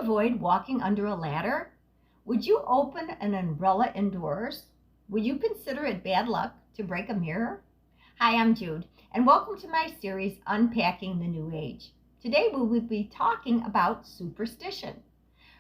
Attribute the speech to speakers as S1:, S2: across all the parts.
S1: avoid walking under a ladder? Would you open an umbrella indoors? Would you consider it bad luck to break a mirror? Hi, I'm Jude, and welcome to my series, Unpacking the New Age. Today we will be talking about superstition.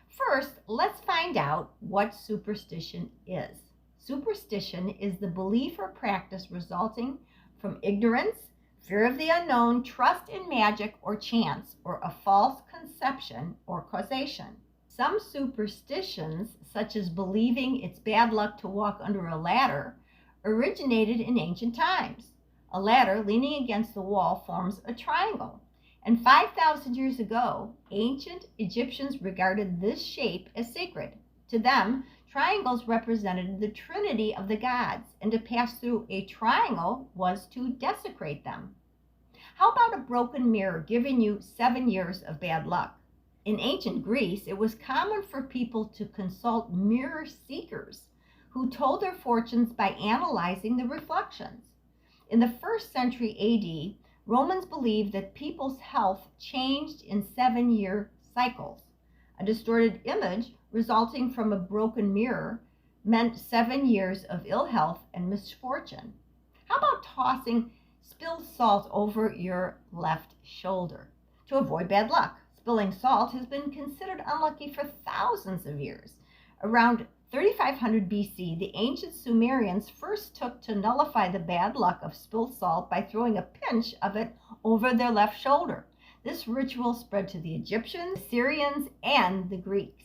S1: First, let's find out what superstition is. Superstition is the belief or practice resulting from ignorance, fear of the unknown, trust in magic or chance, or a false conception or causation. Some superstitions, such as believing it's bad luck to walk under a ladder, originated in ancient times. A ladder leaning against the wall forms a triangle. And 5,000 years ago, ancient Egyptians regarded this shape as sacred. To them, triangles represented the trinity of the gods, and to pass through a triangle was to desecrate them. How about a broken mirror giving you 7 years of bad luck? In ancient Greece, it was common for people to consult mirror seekers who told their fortunes by analyzing the reflections. In the 1st century AD, Romans believed that people's health changed in 7-year cycles. A distorted image resulting from a broken mirror meant 7 years of ill health and misfortune. How about tossing spilled salt over your left shoulder to avoid bad luck? Spilling salt has been considered unlucky for thousands of years. Around 3500 BC, the ancient Sumerians first took to nullify the bad luck of spilled salt by throwing a pinch of it over their left shoulder. This ritual spread to the Egyptians, Syrians, and the Greeks.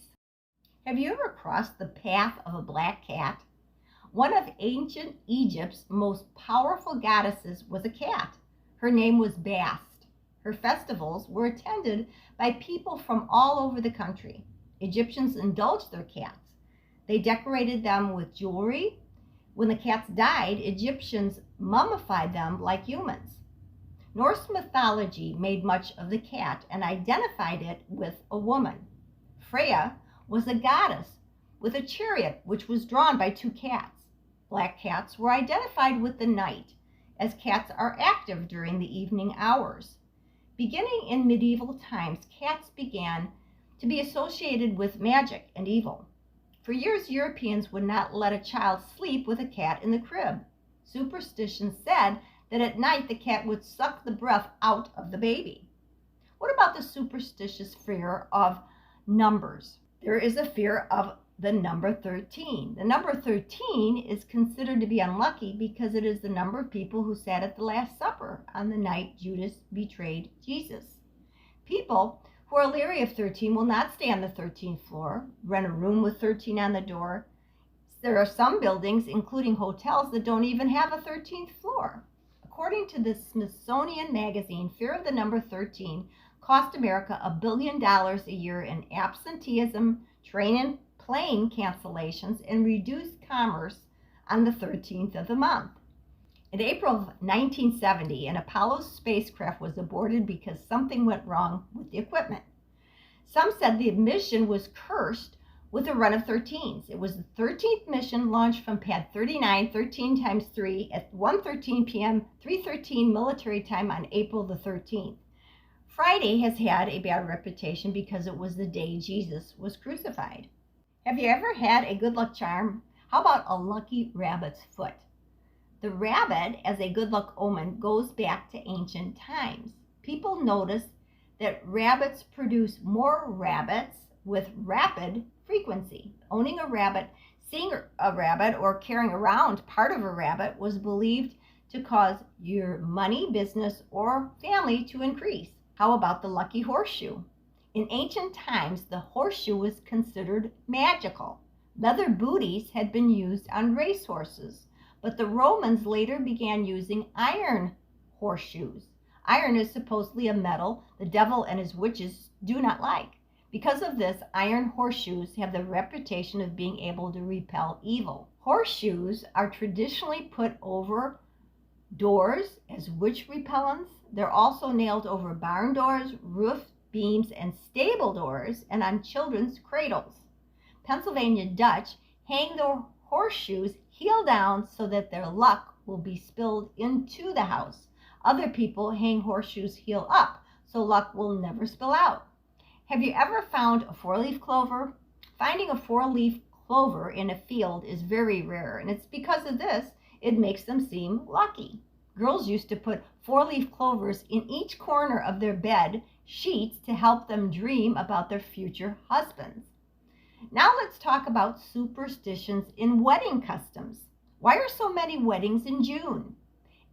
S1: Have you ever crossed the path of a black cat? One of ancient Egypt's most powerful goddesses was a cat. Her name was Bast. Her festivals were attended by people from all over the country. Egyptians indulged their cats. They decorated them with jewelry. When the cats died, Egyptians mummified them like humans. Norse mythology made much of the cat and identified it with a woman. Freya was a goddess with a chariot which was drawn by 2 cats. Black cats were identified with the night, as cats are active during the evening hours. Beginning in medieval times, cats began to be associated with magic and evil. For years, Europeans would not let a child sleep with a cat in the crib. Superstition said that at night the cat would suck the breath out of the baby. What about the superstitious fear of numbers? There is a fear of the number 13. The number 13 is considered to be unlucky because it is the number of people who sat at the Last Supper on the night Judas betrayed Jesus. People who are leery of 13 will not stay on the 13th floor, rent a room with 13 on the door. There are some buildings, including hotels, that don't even have a 13th floor. According to the Smithsonian Magazine, fear of the number 13 cost America $1 billion a year in absenteeism, train and plane cancellations, and reduced commerce on the 13th of the month. In April of 1970, an Apollo spacecraft was aborted because something went wrong with the equipment. Some said the mission was cursed with a run of 13s. It was the 13th mission launched from pad 39, 13 times 3 at 1:13 p.m., 3:13 military time on April the 13th. Friday has had a bad reputation because it was the day Jesus was crucified. Have you ever had a good luck charm? How about a lucky rabbit's foot? The rabbit, as a good luck omen, goes back to ancient times. People notice that rabbits produce more rabbits with rapid frequency. Owning a rabbit, seeing a rabbit, or carrying around part of a rabbit was believed to cause your money, business, or family to increase. How about the lucky horseshoe? In ancient times, the horseshoe was considered magical. Leather booties had been used on racehorses, but the Romans later began using iron horseshoes. Iron is supposedly a metal the devil and his witches do not like. Because of this, iron horseshoes have the reputation of being able to repel evil. Horseshoes are traditionally put over doors as witch repellents. They're also nailed over barn doors, roof beams, and stable doors, and on children's cradles. Pennsylvania Dutch hang their horseshoes heel down so that their luck will be spilled into the house. Other people hang horseshoes heel up so luck will never spill out. Have you ever found a four-leaf clover? Finding a four-leaf clover in a field is very rare, and it's because of this it makes them seem lucky. Girls used to put four-leaf clovers in each corner of their bed sheets to help them dream about their future husbands. Now let's talk about superstitions in wedding customs. Why are so many weddings in June?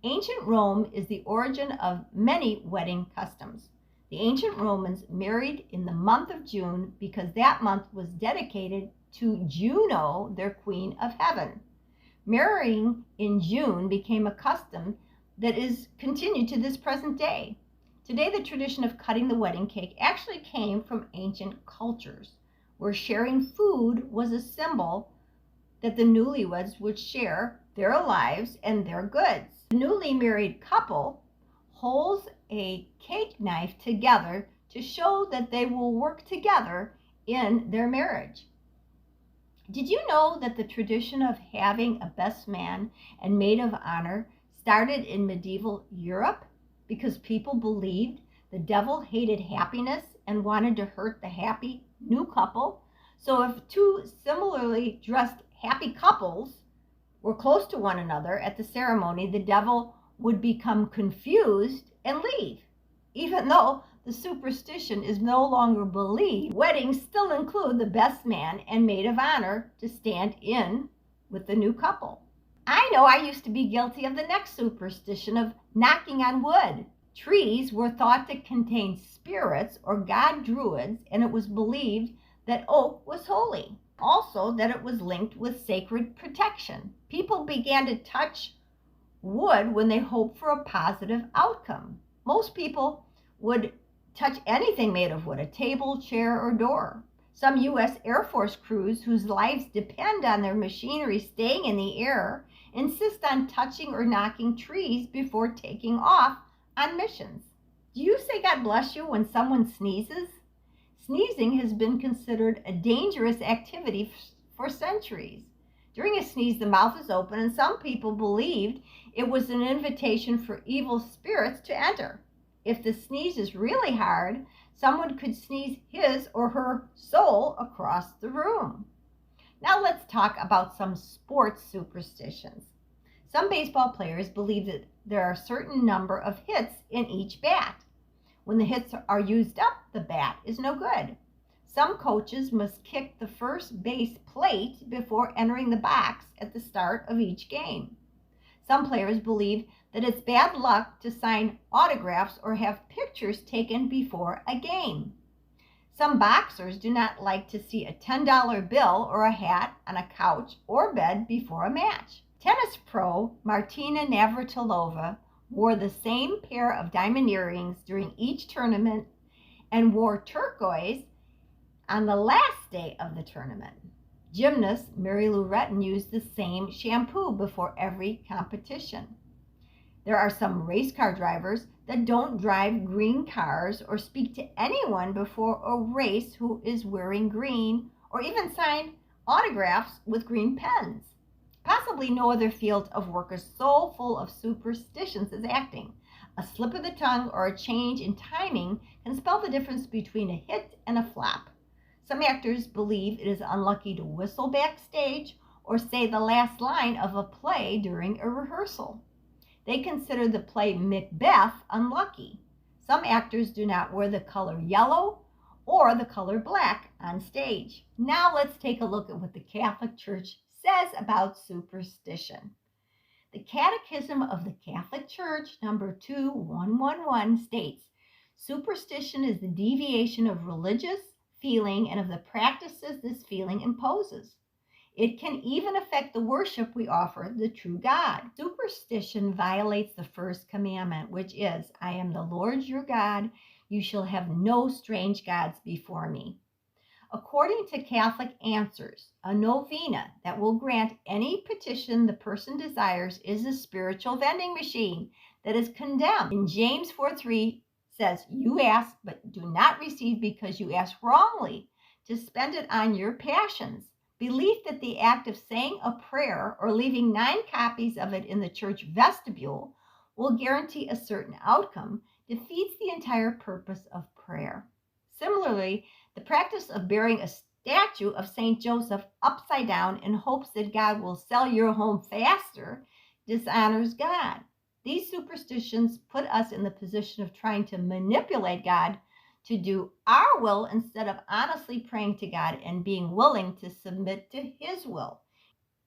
S1: Ancient Rome is the origin of many wedding customs. The ancient Romans married in the month of June because that month was dedicated to Juno, their queen of heaven. Marrying in June became a custom that is continued to this present day. Today, the tradition of cutting the wedding cake actually came from ancient cultures, where sharing food was a symbol that the newlyweds would share their lives and their goods. The newly married couple holds a cake knife together to show that they will work together in their marriage. Did you know that the tradition of having a best man and maid of honor started in medieval Europe because people believed the devil hated happiness and wanted to hurt the happy new couple? So if two similarly dressed happy couples were close to one another at the ceremony, the devil would become confused and leave. Even though the superstition is no longer believed, weddings still include the best man and maid of honor to stand in with the new couple. I know I used to be guilty of the next superstition of knocking on wood. Trees were thought to contain spirits or god druids, and it was believed that oak was holy. Also, that it was linked with sacred protection. People began to touch wood when they hoped for a positive outcome. Most people would touch anything made of wood, a table, chair, or door. Some U.S. Air Force crews whose lives depend on their machinery staying in the air insist on touching or knocking trees before taking off on missions. Do you say God bless you when someone sneezes? Sneezing has been considered a dangerous activity for centuries. During a sneeze, the mouth is open, and some people believed it was an invitation for evil spirits to enter. If the sneeze is really hard, someone could sneeze his or her soul across the room. Now let's talk about some sports superstitions. Some baseball players believe that there are a certain number of hits in each bat. When the hits are used up, the bat is no good. Some coaches must kick the first base plate before entering the box at the start of each game. Some players believe that it's bad luck to sign autographs or have pictures taken before a game. Some boxers do not like to see a $10 bill or a hat on a couch or bed before a match. Tennis pro Martina Navratilova wore the same pair of diamond earrings during each tournament and wore turquoise on the last day of the tournament. Gymnast Mary Lou Retton used the same shampoo before every competition. There are some race car drivers that don't drive green cars or speak to anyone before a race who is wearing green, or even sign autographs with green pens. Possibly no other field of work is so full of superstitions as acting. A slip of the tongue or a change in timing can spell the difference between a hit and a flop. Some actors believe it is unlucky to whistle backstage or say the last line of a play during a rehearsal. They consider the play Macbeth unlucky. Some actors do not wear the color yellow or the color black on stage. Now let's take a look at what the Catholic Church says about superstition. The Catechism of the Catholic Church, number 2111, states, superstition is the deviation of religious feeling and of the practices this feeling imposes. It can even affect the worship we offer the true God. Superstition violates the first commandment, which is, I am the Lord your God. You shall have no strange gods before me. According to Catholic Answers, a novena that will grant any petition the person desires is a spiritual vending machine that is condemned. In James 4:3 says, you ask but do not receive because you ask wrongly to spend it on your passions. Belief that the act of saying a prayer or leaving 9 copies of it in the church vestibule will guarantee a certain outcome defeats the entire purpose of prayer. Similarly, the practice of burying a statue of St. Joseph upside down in hopes that God will sell your home faster dishonors God. These superstitions put us in the position of trying to manipulate God to do our will instead of honestly praying to God and being willing to submit to His will,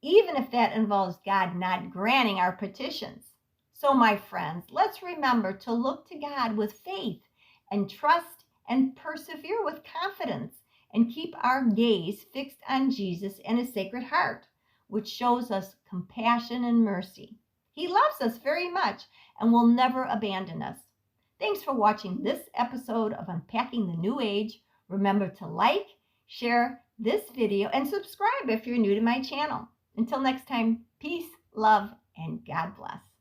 S1: even if that involves God not granting our petitions. So, my friends, let's remember to look to God with faith and trust and persevere with confidence and keep our gaze fixed on Jesus and His Sacred Heart, which shows us compassion and mercy. He loves us very much and will never abandon us. Thanks for watching this episode of Unpacking the New Age. Remember to like, share this video, and subscribe if you're new to my channel. Until next time, peace, love, and God bless.